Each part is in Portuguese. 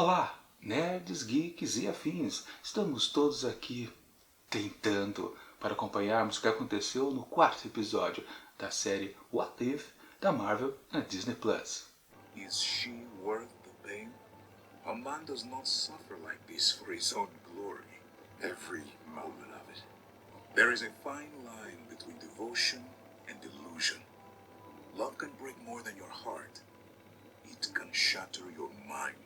Olá, nerds, geeks e afins. Estamos todos aqui tentando para acompanharmos o que aconteceu no quarto episódio da série What If da Marvel na Disney Plus. Is she worth the pain? A man does not suffer like this for his own glory. Every moment of it. There is a fine line between devotion and delusion. Love can break more than your heart. It can shatter your mind.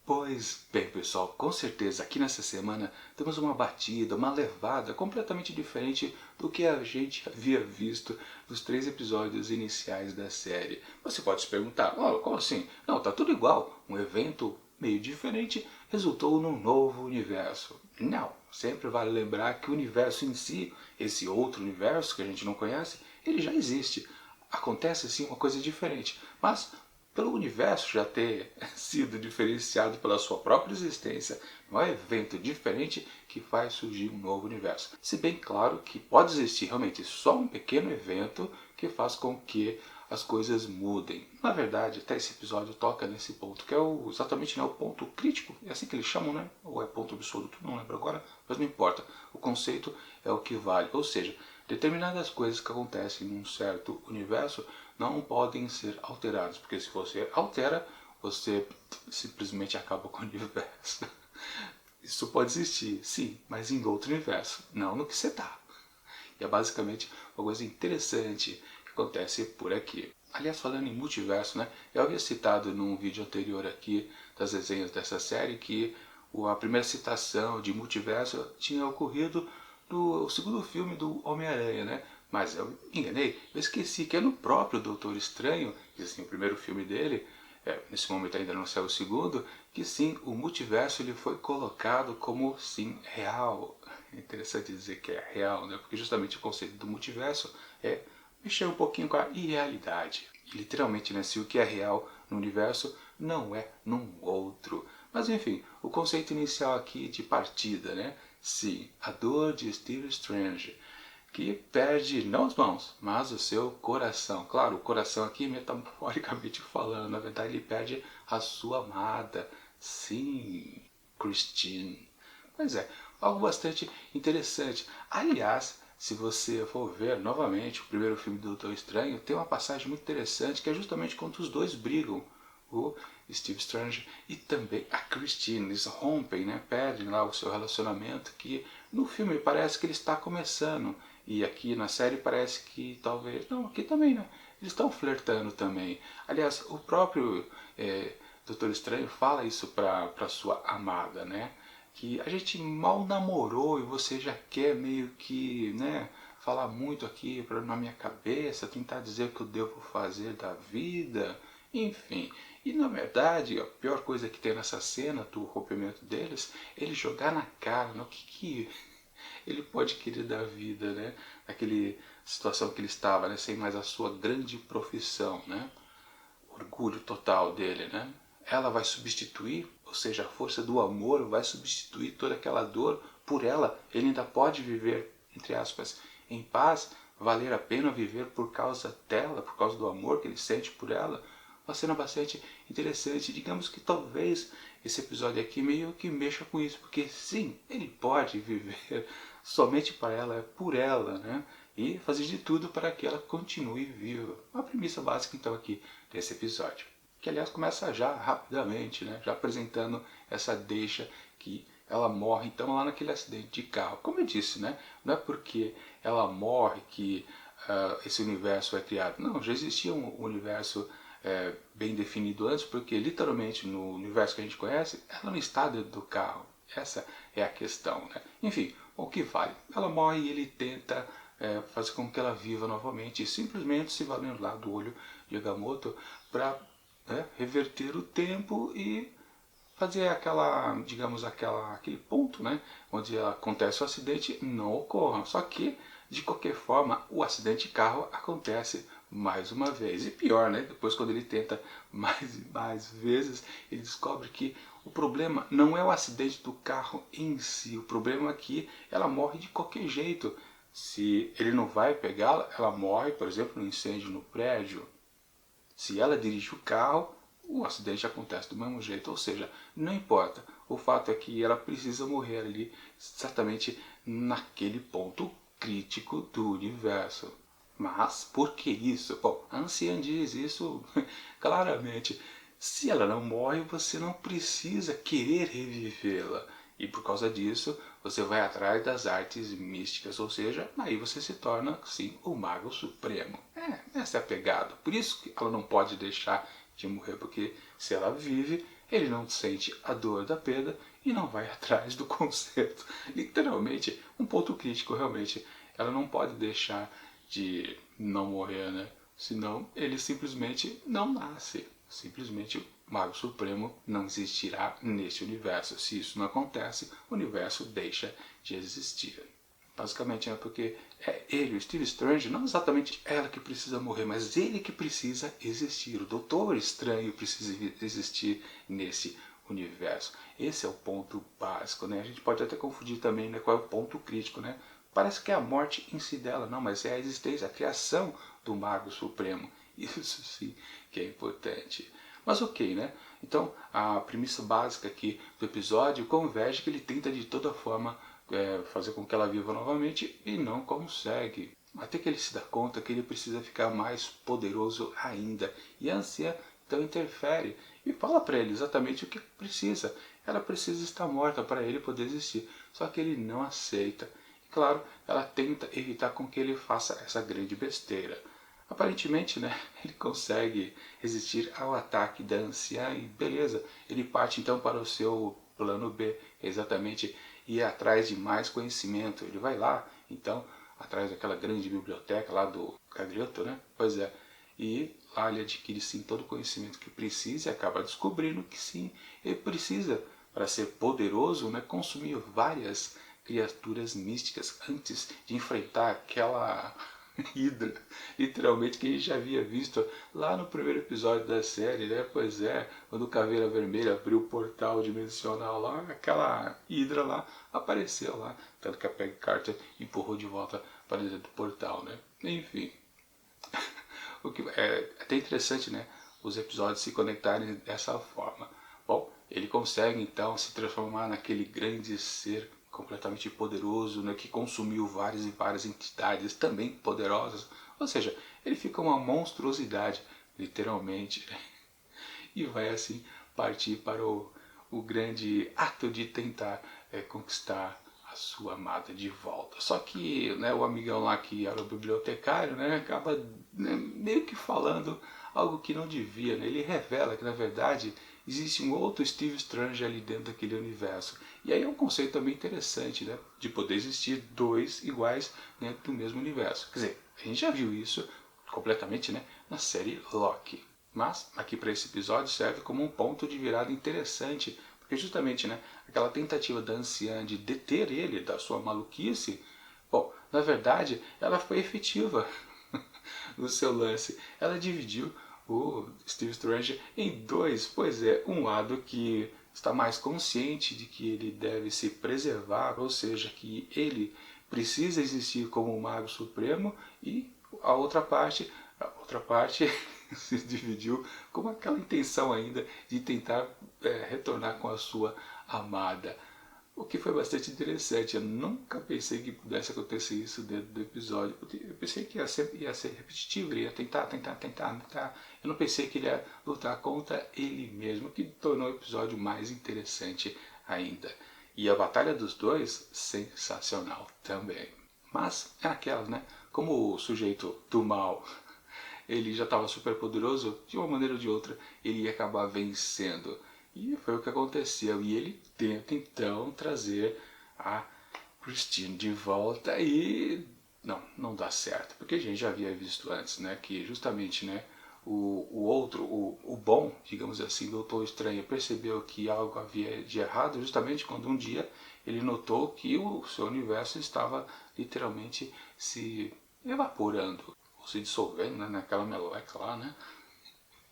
Pois bem, pessoal, com certeza aqui nessa semana temos uma batida, uma levada completamente diferente do que a gente havia visto nos 3 episódios iniciais da série. Você pode se perguntar, oh, como assim? Não, tá tudo igual. Um evento meio diferente resultou num novo universo. Não, sempre vale lembrar que o universo em si, esse outro universo que a gente não conhece, ele já existe. Acontece sim uma coisa diferente, mas pelo universo já ter sido diferenciado pela sua própria existência, não é um evento diferente que faz surgir um novo universo. Se bem claro que pode existir realmente só um pequeno evento que faz com que as coisas mudem. Na verdade, até esse episódio toca nesse ponto, que é exatamente o ponto crítico, é assim que eles chamam, né? Ou é ponto absoluto, não lembro agora, mas não importa. O conceito é o que vale, ou seja, determinadas coisas que acontecem num certo universo não podem ser alteradas, porque se você altera, você simplesmente acaba com o universo. Isso pode existir, sim, mas em outro universo, não no que você está. E é basicamente uma coisa interessante que acontece por aqui. Aliás, falando em multiverso, né, eu havia citado num vídeo anterior aqui das resenhas dessa série que a primeira citação de multiverso tinha ocorrido no segundo filme do Homem-Aranha, né? Mas eu me enganei, eu esqueci que é no próprio Doutor Estranho, que assim, o primeiro filme dele, nesse momento ainda não saiu o segundo, que sim, o multiverso ele foi colocado como sim real. É interessante dizer que é real, né? Porque justamente o conceito do multiverso é mexer um pouquinho com a irrealidade. E, literalmente, né, se o que é real no universo não é num outro. Mas enfim, o conceito inicial aqui de partida, né? Sim, a dor de Steve Strange, que perde não as mãos, mas o seu coração. Claro, o coração aqui, metaforicamente falando, na verdade ele perde a sua amada. Sim, Christine. Pois é, algo bastante interessante. Aliás, se você for ver novamente o primeiro filme do Doutor Estranho, tem uma passagem muito interessante que é justamente quando os dois brigam. O Steve Strange e também a Christine, eles rompem, né, perdem lá o seu relacionamento, que no filme parece que ele está começando, e aqui na série parece que talvez, não, aqui também, né, eles estão flertando também. Aliás, o próprio Doutor Estranho fala isso para sua amada, né, que a gente mal namorou e você já quer meio que, né, falar muito aqui na minha cabeça, tentar dizer o que eu devo fazer da vida, enfim. E na verdade, a pior coisa que tem nessa cena do rompimento deles, ele jogar na cara, né, o que ele pode querer da vida, né? Naquele situação que ele estava, né, sem mais a sua grande profissão, né? Orgulho total dele, né? Ela vai substituir, ou seja, a força do amor vai substituir toda aquela dor por ela. Ele ainda pode viver, entre aspas, em paz, valer a pena viver por causa dela, por causa do amor que ele sente por ela. Uma cena bastante interessante. Digamos que talvez esse episódio aqui meio que mexa com isso, porque sim, ele pode viver somente para ela, por ela, né? E fazer de tudo para que ela continue viva. A premissa básica então aqui desse episódio, que aliás começa já rapidamente, né? Já apresentando essa deixa que ela morre então lá naquele acidente de carro. Como eu disse, né? Não é porque ela morre que esse universo é criado. Não, já existia um universo bem definido antes, porque literalmente no universo que a gente conhece, ela não está dentro do carro. Essa é a questão, né? Enfim, o que vale? Ela morre e ele tenta fazer com que ela viva novamente, simplesmente se valendo lá do olho de Agamotto para reverter o tempo e fazer aquela, digamos, aquele ponto, né, onde acontece o acidente não ocorra. Só que, de qualquer forma, o acidente de carro acontece mais uma vez. E pior, né, depois quando ele tenta mais e mais vezes, ele descobre que o problema não é o acidente do carro em si. O problema é que ela morre de qualquer jeito. Se ele não vai pegá-la, ela morre, por exemplo, no incêndio no prédio. Se ela dirige o carro, o acidente acontece do mesmo jeito, ou seja, não importa. O fato é que ela precisa morrer ali, exatamente naquele ponto crítico do universo. Mas por que isso? Bom, a anciã diz isso claramente. Se ela não morre, você não precisa querer revivê-la. E por causa disso, você vai atrás das artes místicas, ou seja, aí você se torna, sim, o Mago Supremo. Essa é a pegada. Por isso que ela não pode deixar de morrer, porque se ela vive, ele não sente a dor da perda e não vai atrás do conserto. Literalmente, um ponto crítico, realmente. Ela não pode deixar de não morrer, né? Senão ele simplesmente não nasce. Simplesmente o Mago Supremo não existirá neste universo. Se isso não acontece, o universo deixa de existir. Basicamente é porque é ele, o Steve Strange, não exatamente ela que precisa morrer, mas ele que precisa existir. O Doutor Estranho precisa existir nesse universo. Esse é o ponto básico, né? A gente pode até confundir também, né, qual é o ponto crítico, né? Parece que é a morte em si dela, não, mas é a existência, a criação do Mago Supremo. Isso sim que é importante. Mas ok, né? Então a premissa básica aqui do episódio converge que ele tenta de toda forma fazer com que ela viva novamente e não consegue. Até que ele se dá conta que ele precisa ficar mais poderoso ainda. E a anciã então interfere e fala para ele exatamente o que precisa. Ela precisa estar morta para ele poder existir. Só que ele não aceita. E claro, ela tenta evitar com que ele faça essa grande besteira. Aparentemente, né, ele consegue resistir ao ataque da anciã e beleza, ele parte então para o seu plano B, exatamente ir atrás de mais conhecimento. Ele vai lá, então, atrás daquela grande biblioteca lá do Cagrioto, né? Pois é, e lá ele adquire sim todo o conhecimento que precisa e acaba descobrindo que sim, ele precisa, para ser poderoso, né, consumir várias criaturas místicas antes de enfrentar aquela Hydra, literalmente, que a gente já havia visto lá no primeiro episódio da série, né? Pois é, quando o Caveira Vermelha abriu o portal dimensional lá, aquela Hydra lá apareceu lá, tanto que a Peggy Carter empurrou de volta para dentro do portal, né? Enfim, o que é até interessante, né? Os episódios se conectarem dessa forma. Bom, ele consegue então se transformar naquele grande ser completamente poderoso, né, que consumiu várias e várias entidades também poderosas. Ou seja, ele fica uma monstruosidade, literalmente, e vai assim partir para o grande ato de tentar conquistar a sua amada de volta. Só que, né, o amigão lá que era o bibliotecário, né, acaba, né, meio que falando algo que não devia, né? Ele revela que na verdade existe um outro Steve Strange ali dentro daquele universo. E aí é um conceito também interessante, né, de poder existir dois iguais dentro do mesmo universo. Quer dizer, a gente já viu isso completamente, né, na série Loki. Mas aqui para esse episódio serve como um ponto de virada interessante, porque justamente, né, aquela tentativa da anciã de deter ele da sua maluquice, bom, na verdade ela foi efetiva no seu lance. Ela dividiu o Steve Strange em dois, pois é, um lado que está mais consciente de que ele deve se preservar, ou seja, que ele precisa existir como um mago supremo, e a outra parte se dividiu com aquela intenção ainda de tentar retornar com a sua amada. O que foi bastante interessante. Eu nunca pensei que pudesse acontecer isso dentro do episódio. Eu pensei que ia ser repetitivo, ele ia tentar. Eu não pensei que ele ia lutar contra ele mesmo, o que tornou o episódio mais interessante ainda. E a batalha dos dois, sensacional também. Mas é aquelas, né? Como o sujeito do mal ele já estava super poderoso, de uma maneira ou de outra ele ia acabar vencendo. E foi o que aconteceu. E ele tenta então trazer a Christine de volta e não dá certo, porque a gente já havia visto antes, né, que justamente, né, o outro, o bom, digamos assim, Doutor Estranho percebeu que algo havia de errado justamente quando um dia ele notou que o seu universo estava literalmente se evaporando, ou se dissolvendo, né, naquela meleca lá, né?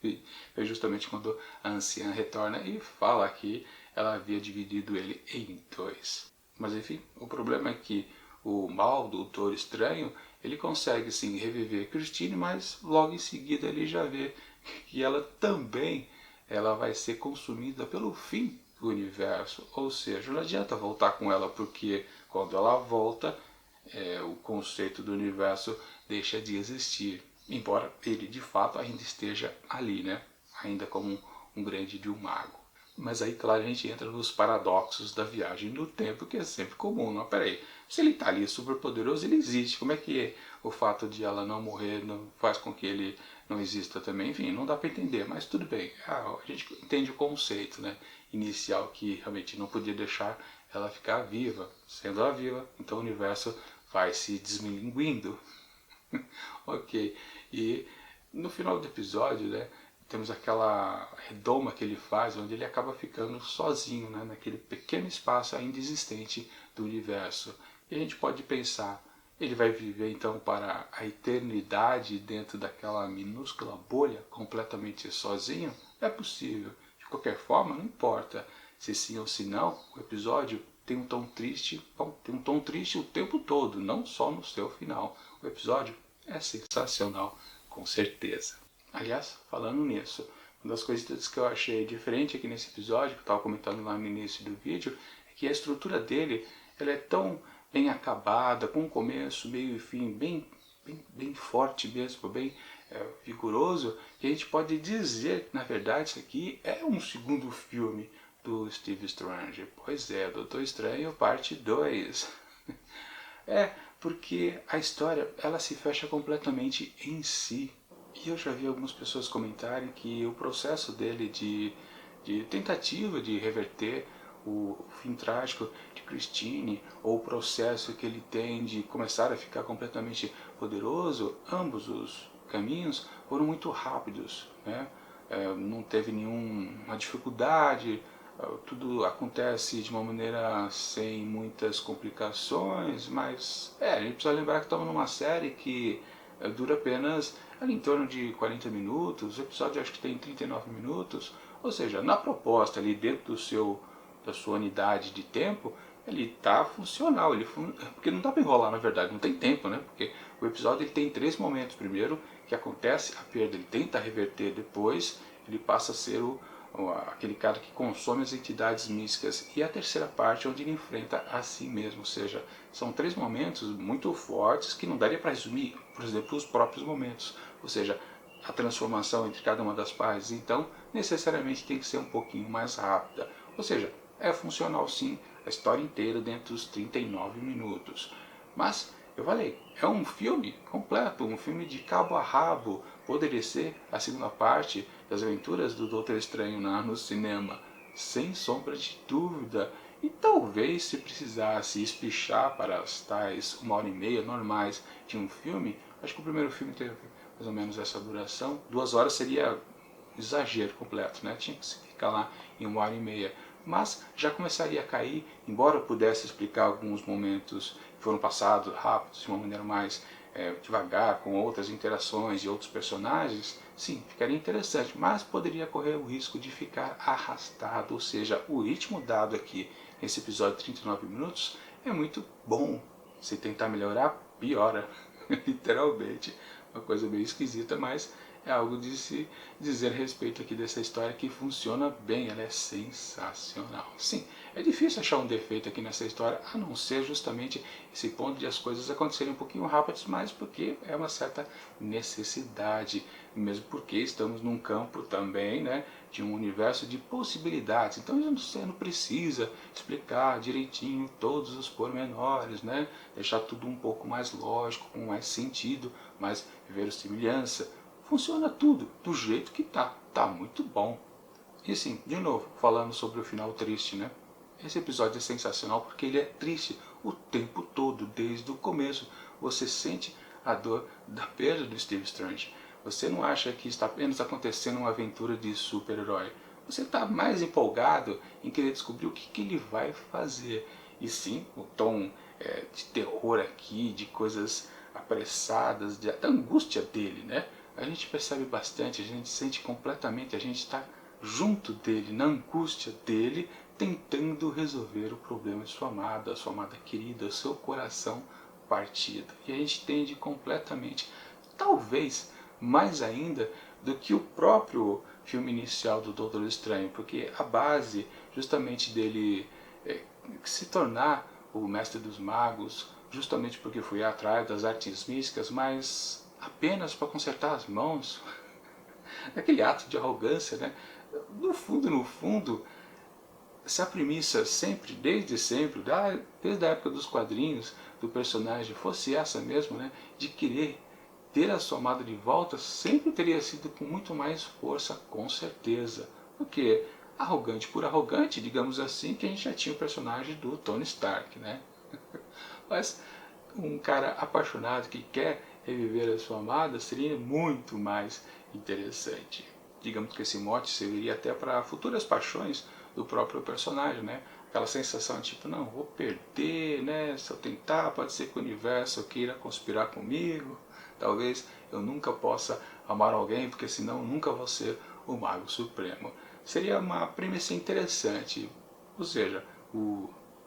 E é justamente quando a anciã retorna e fala que ela havia dividido ele em dois. Mas enfim, o problema é que o mal do Doutor Estranho, ele consegue sim reviver Christine, mas logo em seguida ele já vê que ela também ela vai ser consumida pelo fim do universo. Ou seja, não adianta voltar com ela, porque quando ela volta, o conceito do universo deixa de existir. Embora ele de fato ainda esteja ali, né? Ainda como um grande de um mago. Mas aí, claro, a gente entra nos paradoxos da viagem no tempo, que é sempre comum. Não, peraí, se ele está ali super poderoso, ele existe. Como é que o fato de ela não morrer não faz com que ele não exista também? Enfim, não dá para entender, mas tudo bem. A gente entende o conceito, né, inicial, que realmente não podia deixar ela ficar viva. Sendo ela viva, então o universo vai se desmilinguindo. Ok, e no final do episódio, né, temos aquela redoma que ele faz, onde ele acaba ficando sozinho, né, naquele pequeno espaço ainda existente do universo. E a gente pode pensar, ele vai viver então para a eternidade dentro daquela minúscula bolha, completamente sozinho? É possível. De qualquer forma, não importa se sim ou se não, o episódio tem um tom triste, bom, tem um tom triste o tempo todo, não só no seu final. O episódio é sensacional, com certeza. Aliás, falando nisso, uma das coisas que eu achei diferente aqui nesse episódio, que eu estava comentando lá no início do vídeo, é que a estrutura dele ela é tão bem acabada, com um começo, meio e fim, bem forte mesmo, bem vigoroso, que a gente pode dizer que, na verdade, isso aqui é um segundo filme do Steve Strange. Pois é, Doutor Estranho, parte 2. É, porque a história ela se fecha completamente em si. E eu já vi algumas pessoas comentarem que o processo dele de tentativa de reverter o fim trágico de Christine, ou o processo que ele tem de começar a ficar completamente poderoso, ambos os caminhos foram muito rápidos, né? Não teve nenhuma dificuldade, tudo acontece de uma maneira sem muitas complicações, mas a gente precisa lembrar que estamos numa série que dura apenas ali em torno de 40 minutos, o episódio acho que tem 39 minutos, ou seja, na proposta ali dentro da sua unidade de tempo, ele está funcional, porque não dá para enrolar na verdade, não tem tempo, né? Porque o episódio ele tem 3 momentos. Primeiro, que acontece a perda, ele tenta reverter, depois ele passa a ser aquele cara que consome as entidades místicas, e a terceira parte onde ele enfrenta a si mesmo, ou seja, são 3 momentos muito fortes que não daria para resumir, por exemplo, os próprios momentos, ou seja, a transformação entre cada uma das partes, então necessariamente tem que ser um pouquinho mais rápida, ou seja, é funcional sim a história inteira dentro dos 39 minutos, mas eu falei, é um filme completo, um filme de cabo a rabo. Poderia ser a segunda parte das aventuras do Doutor Estranho no cinema, sem sombra de dúvida. E talvez se precisasse espichar para as tais 1h30 normais de um filme, acho que o primeiro filme teve mais ou menos essa duração. 2 horas seria exagero completo, né? Tinha que ficar lá em 1h30. Mas já começaria a cair, embora eu pudesse explicar alguns momentos que foram passados rápidos, de uma maneira mais devagar, com outras interações e outros personagens, sim, ficaria interessante, mas poderia correr o risco de ficar arrastado, ou seja, o ritmo dado aqui nesse episódio de 39 minutos é muito bom. Se tentar melhorar, piora, literalmente. Uma coisa meio esquisita, mas é algo de se dizer a respeito aqui dessa história que funciona bem, ela é sensacional. Sim, é difícil achar um defeito aqui nessa história, a não ser justamente esse ponto de as coisas acontecerem um pouquinho rápidas, mas porque é uma certa necessidade, mesmo porque estamos num campo também, né, de um universo de possibilidades. Então você não precisa explicar direitinho todos os pormenores, né, deixar tudo um pouco mais lógico, com mais sentido, mais verossimilhança. Funciona tudo do jeito que tá muito bom. E sim, de novo, falando sobre o final triste, né? Esse episódio é sensacional porque ele é triste o tempo todo, desde o começo. Você sente a dor da perda do Steve Strange. Você não acha que está apenas acontecendo uma aventura de super-herói. Você está mais empolgado em querer descobrir o que ele vai fazer. E sim, o tom de terror aqui, de coisas apressadas, da angústia dele, né? A gente percebe bastante, a gente sente completamente, a gente está junto dele, na angústia dele, tentando resolver o problema de sua amada querida, o seu coração partido. E a gente entende completamente, talvez mais ainda do que o próprio filme inicial do Doutor Estranho, porque a base justamente dele se tornar o mestre dos magos, justamente porque foi atrás das artes místicas, mas apenas para consertar as mãos, aquele ato de arrogância, né? No fundo, se a premissa sempre, desde sempre, desde a época dos quadrinhos do personagem fosse essa mesmo, né, de querer ter a sua amada de volta, sempre teria sido com muito mais força, com certeza. Porque arrogante por arrogante, digamos assim, que a gente já tinha o personagem do Tony Stark, né? Mas um cara apaixonado que quer reviver a sua amada seria muito mais interessante. Digamos que esse mote serviria até para futuras paixões do próprio personagem, né? Aquela sensação tipo, não, vou perder, né? Se eu tentar, pode ser que o universo queira conspirar comigo. Talvez eu nunca possa amar alguém, porque senão nunca vou ser o Mago Supremo. Seria uma premissa interessante. Ou seja,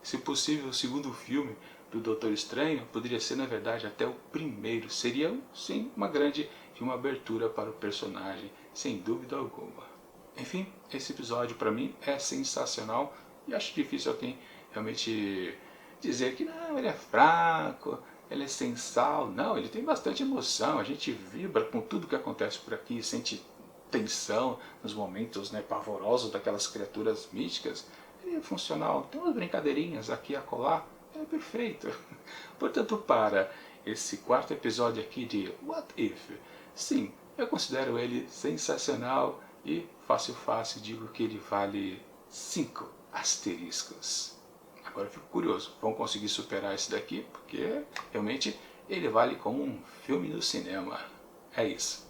se possível, o segundo filme do Doutor Estranho poderia ser, na verdade, até o primeiro. Seria, sim, uma abertura para o personagem, sem dúvida alguma. Enfim, esse episódio para mim é sensacional e acho difícil alguém realmente dizer que não, ele é fraco, ele é sem sal. Não, ele tem bastante emoção, a gente vibra com tudo que acontece por aqui, sente tensão nos momentos, né, pavorosos daquelas criaturas místicas. Ele é funcional, tem umas brincadeirinhas aqui e acolá, é perfeito. Portanto, para esse quarto episódio aqui de What If, sim, eu considero ele sensacional e fácil digo que ele vale 5 asteriscos. Agora eu fico curioso, vão conseguir superar esse daqui? Porque realmente ele vale como um filme do cinema. É isso.